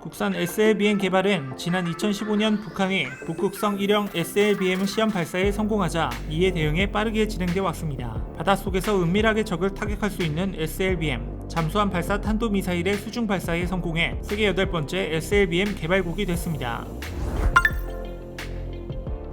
국산 SLBM 개발은 지난 2015년 북한이 북극성 1형 SLBM 시험 발사에 성공하자 이에 대응해 빠르게 진행되어 왔습니다. 바닷속에서 은밀하게 적을 타격할 수 있는 SLBM, 잠수함 발사 탄도미사일의 수중 발사에 성공해 세계 8번째 SLBM 개발국이 됐습니다.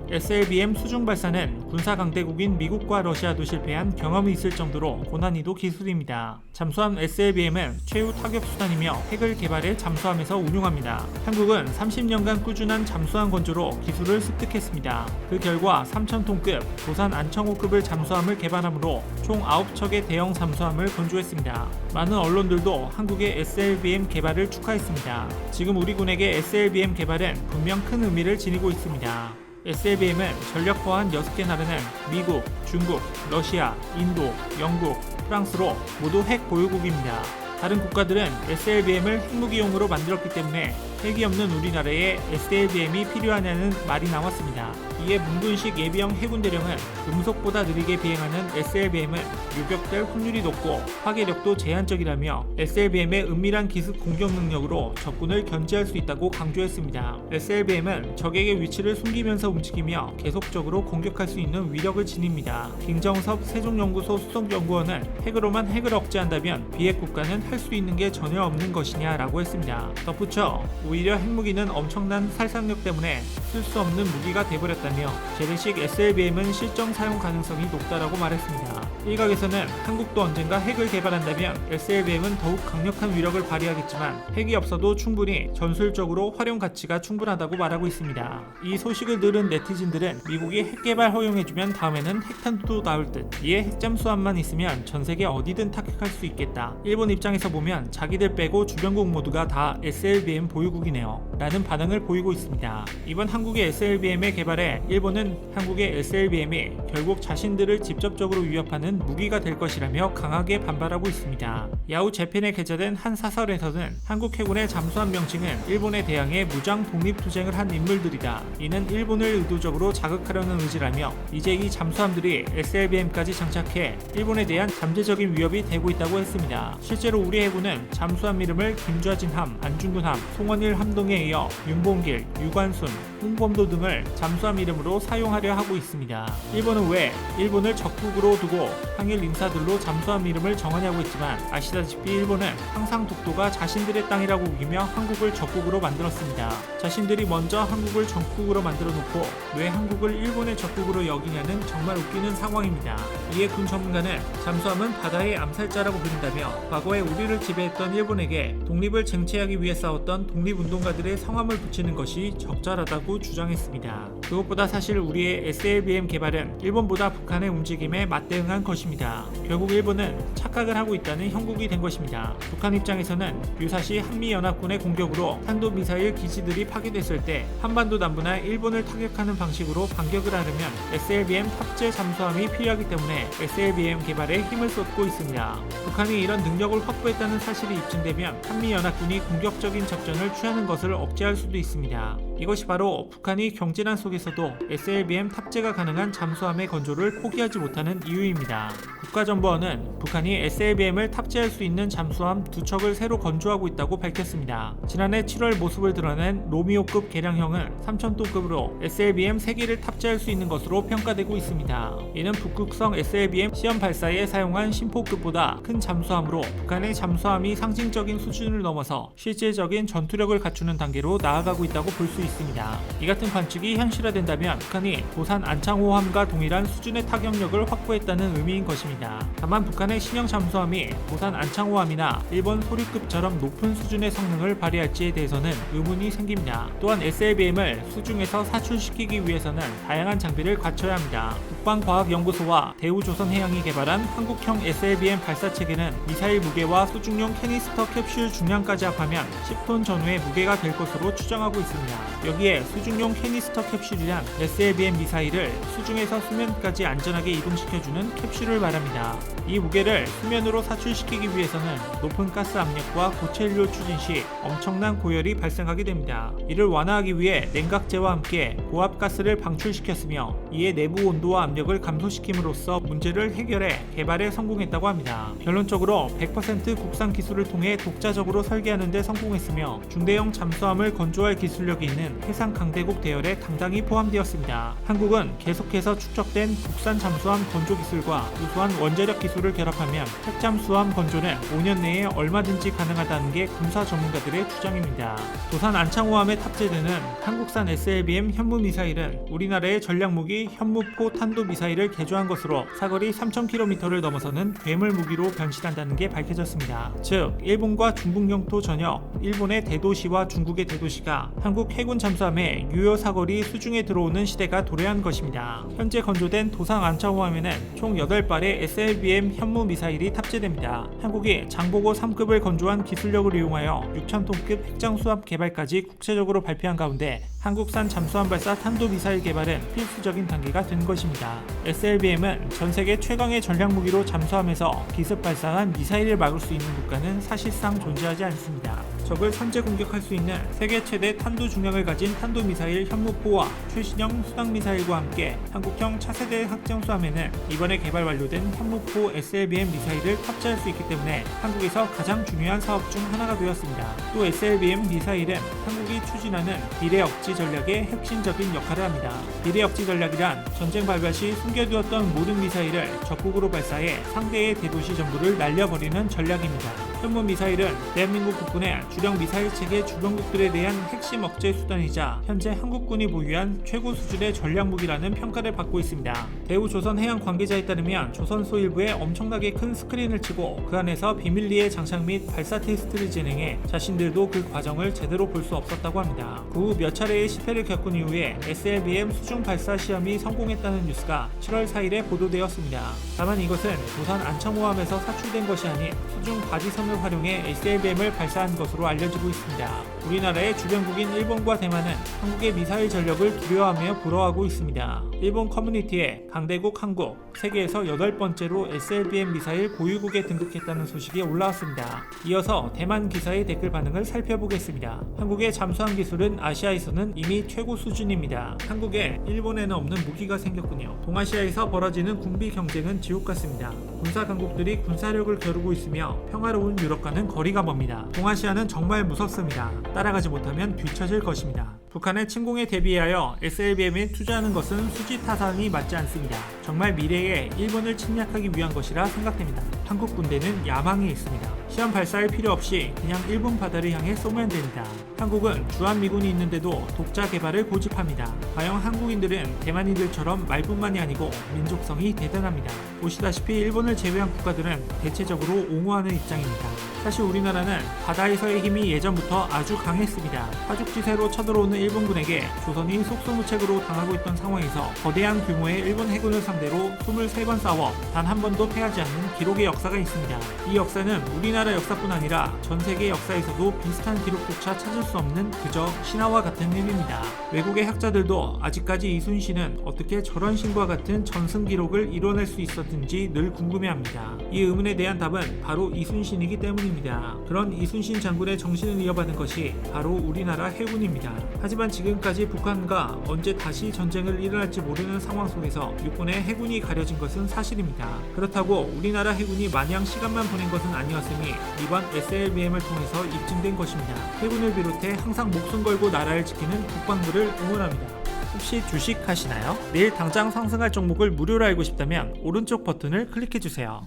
SLBM 수중 발사는 군사 강대국인 미국과 러시아도 실패한 경험이 있을 정도로 고난이도 기술입니다. 잠수함 SLBM은 최후 타격 수단이며 핵을 개발해 잠수함에서 운용합니다. 한국은 30년간 꾸준한 잠수함 건조로 기술을 습득했습니다. 그 결과 3,000톤급 도산 안창호급을 잠수함을 개발함으로 총 9척의 대형 잠수함을 건조했습니다. 많은 언론들도 한국의 SLBM 개발을 축하했습니다. 지금 우리 군에게 SLBM 개발은 분명 큰 의미를 지니고 있습니다. SLBM은 전력 호환 6개 나라는 미국, 중국, 러시아, 인도, 영국, 프랑스로 모두 핵 보유국입니다. 다른 국가들은 SLBM을 핵무기용으로 만들었기 때문에 핵이 없는 우리나라에 SLBM이 필요하냐는 말이 나왔습니다. 이에 문근식 예비형 해군대령은 음속보다 느리게 비행하는 SLBM은 요격될 확률이 높고 파괴력도 제한적이라며 SLBM의 은밀한 기습 공격 능력으로 적군을 견제할 수 있다고 강조했습니다. SLBM은 적에게 위치를 숨기면서 움직이며 계속적으로 공격할 수 있는 위력을 지닙니다. 김정섭 세종연구소 수석연구원은 핵으로만 핵을 억제한다면 비핵 국가는 할 수 있는 게 전혀 없는 것이냐라고 했습니다. 덧붙여 오히려 핵무기는 엄청난 살상력 때문에 쓸 수 없는 무기가 돼버렸다며 재래식 SLBM은 실정 사용 가능성이 높다라고 말했습니다. 일각에서는 한국도 언젠가 핵을 개발한다면 SLBM은 더욱 강력한 위력을 발휘하겠지만 핵이 없어도 충분히 전술적으로 활용 가치가 충분하다고 말하고 있습니다. 이 소식을 들은 네티즌들은 미국이 핵 개발 허용해주면 다음에는 핵탄두도 나올 듯, 이에 핵잠수함만 있으면 전세계 어디든 타격할 수 있겠다. 일본 입장에서 보면 자기들 빼고 주변국 모두가 다 SLBM 보유국이네요 라는 반응을 보이고 있습니다. 이번 한국의 SLBM의 개발에 일본은 한국의 SLBM이 결국 자신들을 직접적으로 위협하는 무기가 될 것이라며 강하게 반발하고 있습니다. 야후 재팬에 게재된 한 사설에서는 한국 해군의 잠수함 명칭은 일본에 대항해 무장 독립투쟁을 한 인물들이다. 이는 일본을 의도적으로 자극하려는 의지라며 이제 이 잠수함들이 SLBM까지 장착해 일본에 대한 잠재적인 위협이 되고 있다고 했습니다. 실제로 우리 해군은 잠수함 이름을 김좌진함, 안중근함, 송원일 함동에 이어 윤봉길, 유관순, 홍범도 등을 잠수함 이름으로 사용하려 하고 있습니다. 일본은 왜 일본을 적국으로 두고 항일 인사들로 잠수함 이름을 정하냐고 했지만 아시다시피 일본은 항상 독도가 자신들의 땅이라고 우기며 한국을 적국으로 만들었습니다. 자신들이 먼저 한국을 적국으로 만들어 놓고 왜 한국을 일본의 적국으로 여기냐는 정말 웃기는 상황입니다. 이에 군 전문가는 잠수함은 바다의 암살자라고 부른다며 과거에 우리를 지배했던 일본에게 독립을 쟁취하기 위해 싸웠던 독립운동가들의 성함을 붙이는 것이 적절하다고 주장했습니다. 그것보다 사실 우리의 SLBM 개발은 일본보다 북한의 움직임에 맞대응한 것입니다. 결국 일본은 착각을 하고 있다는 형국이 된 것입니다. 북한 입장에서는 유사시 한미연합군의 공격으로 탄도미사일 기지들이 파괴됐을 때 한반도 남부나 일본을 타격하는 방식으로 반격을 하려면 SLBM 탑재 잠수함이 필요하기 때문에 SLBM 개발에 힘을 쏟고 있습니다. 북한이 이런 능력을 확보했다는 사실이 입증되면 한미연합군이 공격적인 작전을 취하는 것을 억제할 수도 있습니다. 이것이 바로 북한이 경제난 속에서도 SLBM 탑재가 가능한 잠수함의 건조를 포기하지 못하는 이유입니다. 국가정보원은 북한이 SLBM을 탑재할 수 있는 잠수함 2척을 새로 건조하고 있다고 밝혔습니다. 지난해 7월 모습을 드러낸 로미오급 개량형은 3,000톤급으로 SLBM 3개를 탑재할 수 있는 것으로 평가되고 있습니다. 이는 북극성 SLBM 시험 발사에 사용한 심포급보다 큰 잠수함으로 북한의 잠수함이 상징적인 수준을 넘어서 실질적인 전투력을 갖추는 단계로 나아가고 있다고 볼 수 있습니다. 이 같은 관측이 현실화된다면 북한이 도산 안창호함과 동일한 수준의 타격력을 확보했다는 의미인 것입니다. 다만 북한의 신형 잠수함이 도산 안창호함이나 일본 소류급처럼 높은 수준의 성능을 발휘할지에 대해서는 의문이 생깁니다. 또한 SLBM을 수중에서 사출시키기 위해서는 다양한 장비를 갖춰야 합니다. 국방과학연구소와 대우조선해양이 개발한 한국형 SLBM 발사체계는 미사일 무게와 수중용 캐니스터 캡슐 중량까지 합하면 10톤 전후의 무게가 될 것으로 추정하고 있습니다. 여기에 수중용 캐니스터 캡슐이란 SLBM 미사일을 수중에서 수면까지 안전하게 이동시켜주는 캡슐을 말합니다. 이 무게를 수면으로 사출시키기 위해서는 높은 가스 압력과 고체 연료 추진 시 엄청난 고열이 발생하게 됩니다. 이를 완화하기 위해 냉각제와 함께 고압 가스를 방출시켰으며 이에 내부 온도와 압력을 감소시킴으로써 문제를 해결해 개발에 성공했다고 합니다. 결론적으로 100% 국산 기술을 통해 독자적으로 설계하는 데 성공했으며 중대형 잠수함을 건조할 기술력이 있는 해상 강대국 대열에 당당히 포함되었습니다. 한국은 계속해서 축적된 국산 잠수함 건조 기술과 우수한 원자력 기술을 결합하면 핵잠수함 건조는 5년 내에 얼마든지 가능하다는 게 군사 전문가들의 주장입니다. 도산 안창호함에 탑재되는 한국산 SLBM 현무미사일은 우리나라의 전략무기 현무포 탄도미사일을 개조한 것으로 사거리 3000km를 넘어서는 괴물 무기로 변신한다는 게 밝혀졌습니다. 즉 일본과 중국 영토 전역, 일본의 대도시와 중국의 대도시가 한국 해군 잠수함의 유효 사거리 수중에 들어오는 시대가 도래한 것입니다. 현재 건조된 도상 안창호함에는 총 8발의 SLBM 현무 미사일이 탑재됩니다. 한국이 장보고 3급을 건조한 기술력을 이용하여 6000톤급 핵잠수함 개발까지 국제적으로 발표한 가운데 한국산 잠수함 발사 탄도미사일 개발은 필수적인 단계가 된 것입니다. SLBM은 전세계 최강의 전략무기로 잠수함에서 기습 발사한 미사일을 막을 수 있는 국가는 사실상 존재하지 않습니다. 적을 선제 공격할 수 있는 세계 최대 탄도 중량을 가진 탄도미사일 현무포와 최신형 수당미사일과 함께 한국형 차세대 핵잠수함에는 이번에 개발 완료된 현무포 SLBM 미사일을 탑재할 수 있기 때문에 한국에서 가장 중요한 사업 중 하나가 되었습니다. 또 SLBM 미사일은 한국이 추진하는 비례 억지 전략의 핵심적인 역할을 합니다. 비례 억지 전략이란 전쟁 발발 시 숨겨두었던 모든 미사일을 적국으로 발사해 상대의 대도시 전부를 날려버리는 전략입니다. 현무 미사일은 대한민국 국군의 주력 미사일 체계 주변국들에 대한 핵심 억제 수단이자 현재 한국군이 보유한 최고 수준의 전략무기라는 평가를 받고 있습니다. 대우조선 해양 관계자에 따르면 조선소 일부에 엄청나게 큰 스크린을 치고 그 안에서 비밀리에 장착 및 발사 테스트를 진행해 자신들도 그 과정을 제대로 볼 수 없었다고 합니다. 그 후 몇 차례의 실패를 겪은 이후에 SLBM 수중 발사 시험이 성공했다는 뉴스가 7월 4일에 보도되었습니다. 다만 이것은 도산 안창호함에서 사출된 것이 아닌 수중 바지선을 활용해 SLBM을 발사한 것으로 알려지고 있습니다. 우리나라의 주변국인 일본과 대만은 한국의 미사일 전력을 두려워하며 부러워하고 있습니다. 일본 커뮤니티에 강대국 한국, 세계에서 8번째로 SLBM 미사일 보유국에 등극했다는 소식이 올라왔습니다. 이어서 대만 기사의 댓글 반응을 살펴보겠습니다. 한국의 잠수함 기술은 아시아에서는 이미 최고 수준입니다. 한국에 일본에는 없는 무기가 생겼군요. 동아시아에서 벌어지는 군비 경쟁은 지옥 같습니다. 군사 강국들이 군사력을 겨루고 있으며 평화로운 유럽과는 거리가 멉니다. 동아시아는 정말 무섭습니다. 따라가지 못하면 뒤처질 것입니다. 북한의 침공에 대비하여 SLBM에 투자하는 것은 수지타산이 맞지 않습니다. 정말 미래에 일본을 침략하기 위한 것이라 생각됩니다. 한국 군대는 야망이 있습니다. 시험 발사할 필요 없이 그냥 일본 바다를 향해 쏘면 됩니다. 한국은 주한미군이 있는데도 독자 개발을 고집합니다. 과연 한국인들은 대만인들처럼 말뿐만이 아니고 민족성이 대단합니다. 보시다시피 일본을 제외한 국가들은 대체적으로 옹호하는 입장입니다. 사실 우리나라는 바다에서의 힘이 예전부터 아주 강했습니다. 파죽지세로 쳐들어오는 일본군에게 조선이 속수무책으로 당하고 있던 상황에서 거대한 규모의 일본 해군을 상대로 23번 싸워 단 한 번도 패하지 않는 기록의 역사가 있습니다. 이 역사는 우리나라 역사뿐 아니라 전 세계 역사에서도 비슷한 기록조차 찾을 수 없는 그저 신화와 같은 일입니다. 외국의 학자들도 아직까지 이순신은 어떻게 저런 신과 같은 전승 기록을 이뤄낼 수 있었는지 늘 궁금해합니다. 이 의문에 대한 답은 바로 이순신이기 때문입니다. 그런 이순신 장군의 정신을 이어받은 것이 바로 우리나라 해군입니다. 하지만 지금까지 북한과 언제 다시 전쟁을 일어날지 모르는 상황 속에서 육군의 해군이 가려진 것은 사실입니다. 그렇다고 우리나라 해군이 마냥 시간만 보낸 것은 아니었으니 이번 SLBM을 통해서 입증된 것입니다. 해군을 비롯해 항상 목숨 걸고 나라를 지키는 국방부를 응원합니다. 혹시 주식 하시나요? 내일 당장 상승할 종목을 무료로 알고 싶다면 오른쪽 버튼을 클릭해주세요.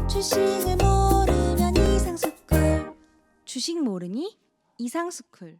주식을 모르면 이상스쿨. 주식 모르니 이상스쿨.